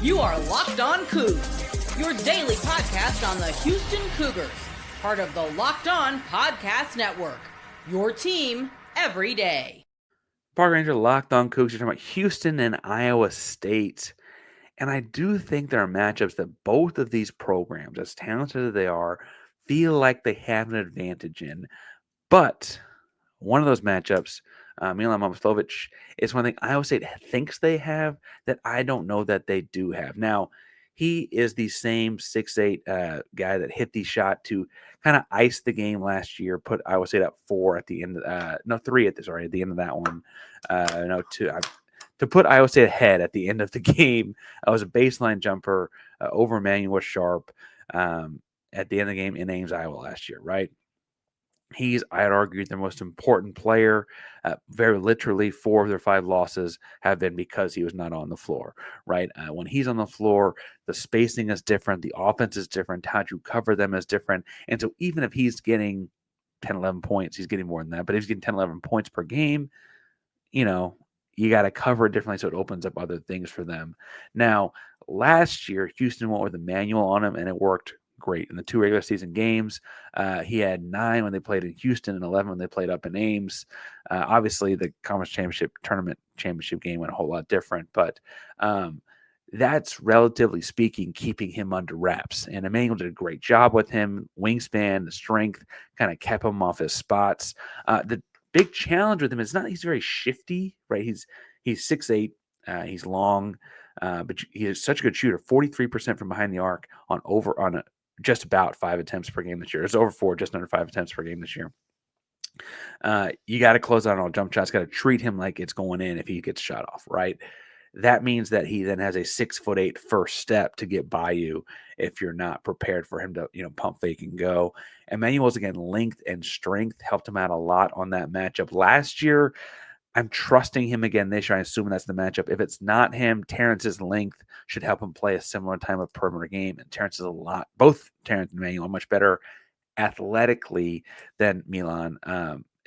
You are Locked On Coogs, your daily podcast on the Houston Cougars, part of the Locked On Podcast Network, your team every day. Park Ranger Locked On Coogs. You're talking about Houston and Iowa State. And I do think there are matchups that both of these programs, as talented as they are, feel like they have an advantage in. But one of those matchups, Milan Momcilovic, is one thing Iowa State thinks they have that I don't know that they do have. Now, he is the same 6'8" guy that hit the shot to kind of ice the game last year, put Iowa State up 4 at the end of, 3 at the end of that one. To put Iowa State ahead at the end of the game. I was a baseline jumper over Emanuel Sharp at the end of the game in Ames, Iowa last year, right? He's, I'd argue, the most important player. Very literally, 4 of their 5 losses have been because he was not on the floor, right? When he's on the floor, the spacing is different. The offense is different. How you cover them is different. And so even if he's getting 10, 11 points, he's getting more than that. But if he's getting 10, 11 points per game, you got to cover it differently so it opens up other things for them. Now, last year, Houston went with Emanuel on him, and it worked great. In the 2 regular season games, he had 9 when they played in Houston and 11 when they played up in Ames. Obviously, the conference tournament championship game went a whole lot different, but that's relatively speaking keeping him under wraps. And Emanuel did a great job with him. Wingspan, the strength, kind of kept him off his spots. The big challenge with him is not he's very shifty, right? He's 6'8", he's long, but he is such a good shooter. 43% from behind the arc on just about 5 attempts per game this year. It's over 4, just under 5 attempts per game this year. You got to close out on all jump shots. Got to treat him like it's going in if he gets shot off, right? That means that he then has a 6'8" first step to get by you if you're not prepared for him to, pump fake and go. Emanuel's, again, length and strength helped him out a lot on that matchup last year. I'm trusting him again this year. I'm assuming that's the matchup. If it's not him, Terrance's length should help him play a similar type of perimeter game. And Terrance is both Terrance and Emanuel are much better athletically than Milan.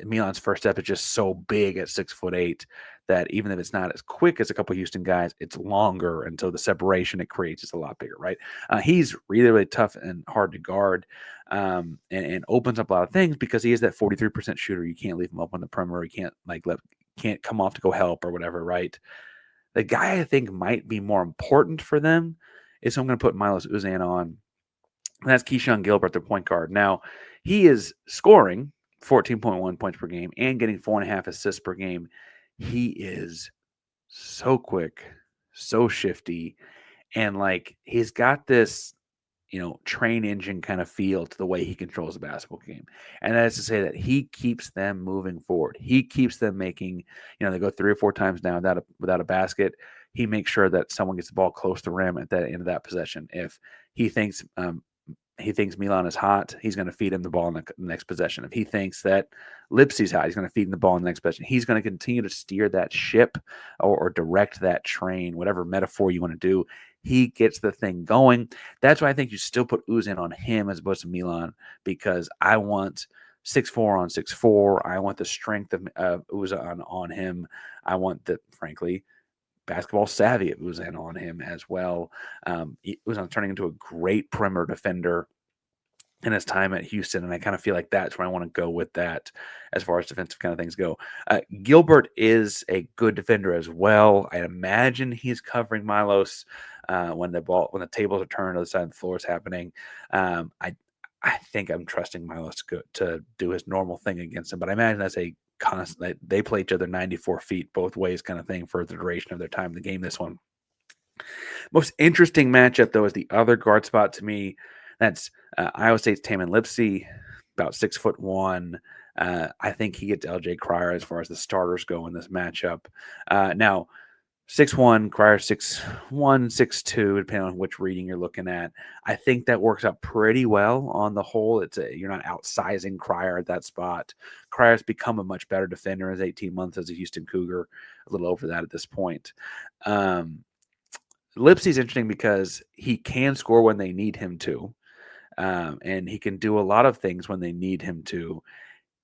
Milan's first step is just so big at 6'8" that even if it's not as quick as a couple of Houston guys, it's longer. And so the separation it creates is a lot bigger, right? He's really, really tough and hard to guard and opens up a lot of things because he is that 43% shooter. You can't leave him up on the perimeter. You can't come off to go help or whatever, right? The guy I think might be more important for them is I'm going to put Milos Uzan on. And that's Keshon Gilbert, the point guard. Now, he is scoring 14.1 points per game and getting 4.5 assists per game. He is so quick, so shifty, and he's got this, train engine kind of feel to the way he controls the basketball game. And that is to say that he keeps them moving forward. He keeps them making, they go 3 or 4 times now without a basket. He makes sure that someone gets the ball close to the rim at that end of that possession. If he thinks Milan is hot, he's going to feed him the ball in the next possession. If he thinks that Lipsey's hot, he's going to feed him the ball in the next possession. He's going to continue to steer that ship or direct that train, whatever metaphor you want to do. He gets the thing going. That's why I think you still put Uzan on him as opposed to Milan, because I want 6'4" on 6'4". I want the strength of Uzan on him. I want frankly, basketball savvy of Uzan on him as well. Uzan turning into a great perimeter defender in his time at Houston, and I kind of feel like that's where I want to go with that as far as defensive kind of things go. Gilbert is a good defender as well. I imagine he's covering Milos when the tables are turned, other side of the floor is happening. I think I'm trusting Milos to do his normal thing against him, but I imagine that's a constant. They play each other 94 feet both ways kind of thing for the duration of their time in the game. This one. Most interesting matchup, though, is the other guard spot to me. That's Iowa State's Tamin Lipsey, about 6'1". I think he gets LJ Cryer as far as the starters go in this matchup. Now, 6'1", Cryer 6'1", 6'2", depending on which reading you're looking at. I think that works out pretty well on the whole. You're not outsizing Cryer at that spot. Cryer's become a much better defender in his 18 months as a Houston Cougar, a little over that at this point. Lipsey's interesting because he can score when they need him to, and he can do a lot of things when they need him to.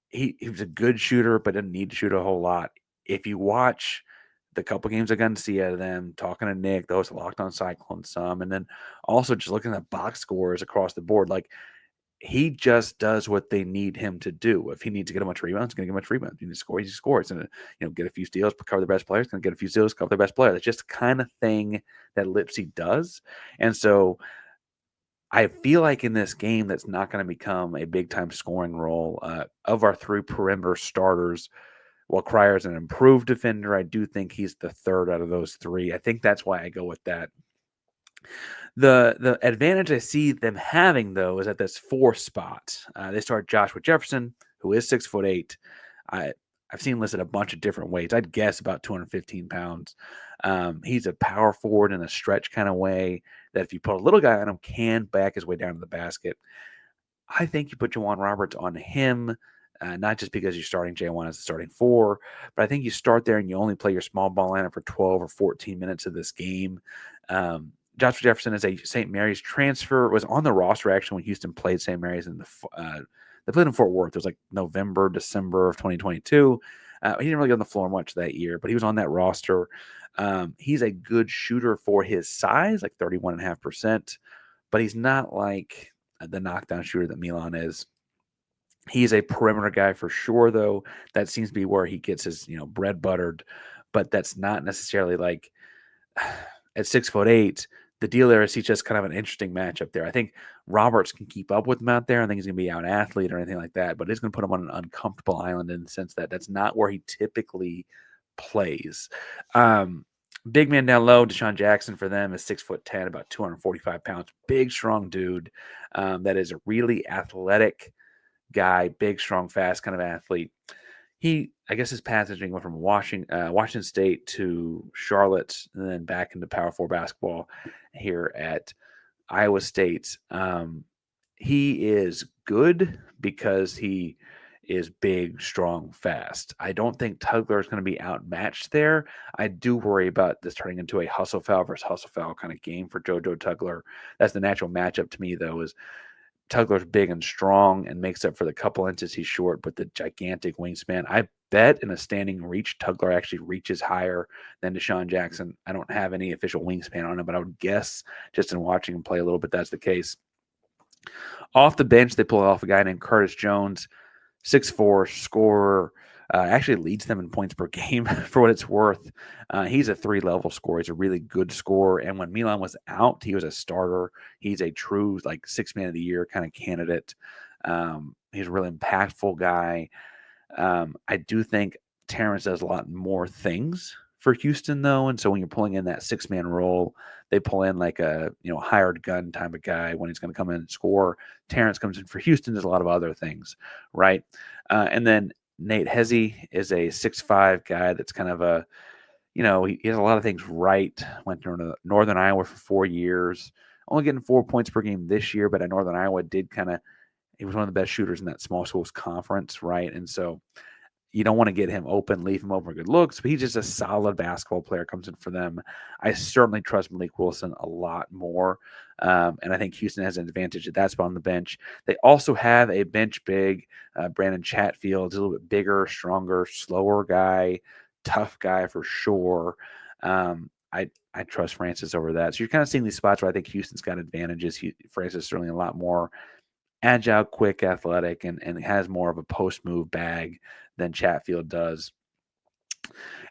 He was a good shooter, but didn't need to shoot a whole lot. If you watch the couple games I got to see out of them, talking to Nick, those Locked On Cyclone some, and then also just looking at box scores across the board, like he just does what they need him to do. If he needs to get a bunch of rebounds, he's going to get a bunch of rebounds. If he needs to score, he scores. And get a few steals, cover the best players. Going to get a few steals, cover the best player. That's just the kind of thing that Lipsey does. And so I feel like in this game, that's not going to become a big time scoring role. Of our three perimeter starters, while Cryer's an improved defender, I do think he's the third out of those three. I think that's why I go with that. The advantage I see them having, though, is at this 4 spot. They start Joshua Jefferson, who is 6'8". I've seen listed a bunch of different weights. I'd guess about 215 pounds. He's a power forward in a stretch kind of way that if you put a little guy on him, can back his way down to the basket. I think you put Juwan Roberts on him, not just because you're starting J1 as the starting 4, but I think you start there and you only play your small ball lineup for 12 or 14 minutes of this game. Joshua Jefferson is a St. Mary's transfer, was on the roster actually when Houston played St. Mary's in they played in Fort Worth. It was like November, December of 2022. He didn't really get on the floor much that year, but he was on that roster. He's a good shooter for his size, like 31.5%, but he's not like the knockdown shooter that Milan is. He's a perimeter guy for sure, though. That seems to be where he gets his, bread buttered, but that's not necessarily like at 6'8". The deal there is he's just kind of an interesting matchup there. I think Roberts can keep up with him out there. I think he's going to be out athlete or anything like that, but it's going to put him on an uncomfortable island in the sense that that's not where he typically plays. Big man down low, Deshaun Jackson for them is 6'10", about 245 pounds. Big, strong dude that is a really athletic guy, big, strong, fast kind of athlete. I guess his passaging went from Washington State to Charlotte and then back into Power 4 basketball here at Iowa State. He is good because he is big, strong, fast. I don't think Tugler is going to be outmatched there. I do worry about this turning into a hustle foul versus hustle foul kind of game for JoJo Tugler. That's the natural matchup to me, though, is Tugler's big and strong and makes up for the couple inches he's short, but the gigantic wingspan. I bet in a standing reach, Tugler actually reaches higher than Deshaun Jackson. I don't have any official wingspan on him, but I would guess just in watching him play a little bit, that's the case. Off the bench, they pull off a guy named Curtis Jones, 6'4", scorer, actually leads them in points per game for what it's worth. He's a 3-level scorer. He's a really good scorer. And when Milan was out, he was a starter. He's a true 6-man of the year kind of candidate. He's a really impactful guy. I do think Terrance does a lot more things for Houston, though. And so when you're pulling in that 6-man role, they pull in like a hired gun type of guy when he's going to come in and score. Terrance comes in for Houston, does a lot of other things, right? And then Nate Hezzy is a 6'5" guy that's kind of a, he has a lot of things right. Went to Northern Iowa for 4 years, only getting 4 points per game this year, but at Northern Iowa he was one of the best shooters in that small schools conference, right? And so you don't want to get him open, leave him open for good looks, but he's just a solid basketball player, comes in for them. I certainly trust Malik Wilson a lot more, and I think Houston has an advantage at that spot on the bench. They also have a bench big, Brandon Chatfield, a little bit bigger, stronger, slower guy, tough guy for sure. I trust Francis over that. So you're kind of seeing these spots where I think Houston's got advantages. Francis is certainly a lot more agile, quick, athletic, and has more of a post-move bag than Chatfield does.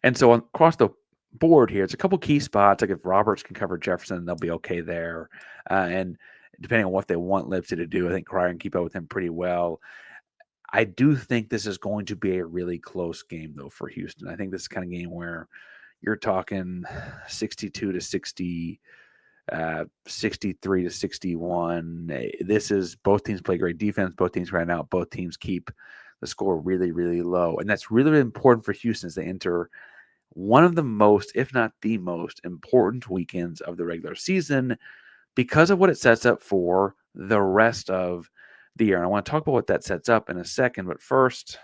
And so across the board here, it's a couple key spots. Like if Roberts can cover Jefferson, they'll be okay there. And depending on what they want Lipsey to do, I think Cryer can keep up with him pretty well. I do think this is going to be a really close game, though, for Houston. I think this is the kind of game where you're talking 62 to 60, 63 to 61. This is both teams play great defense. Both teams grind out. Both teams keep the score really, really low. And that's really, really important for Houston as they enter one of the most, if not the most important weekends of the regular season because of what it sets up for the rest of the year. And I want to talk about what that sets up in a second. But first,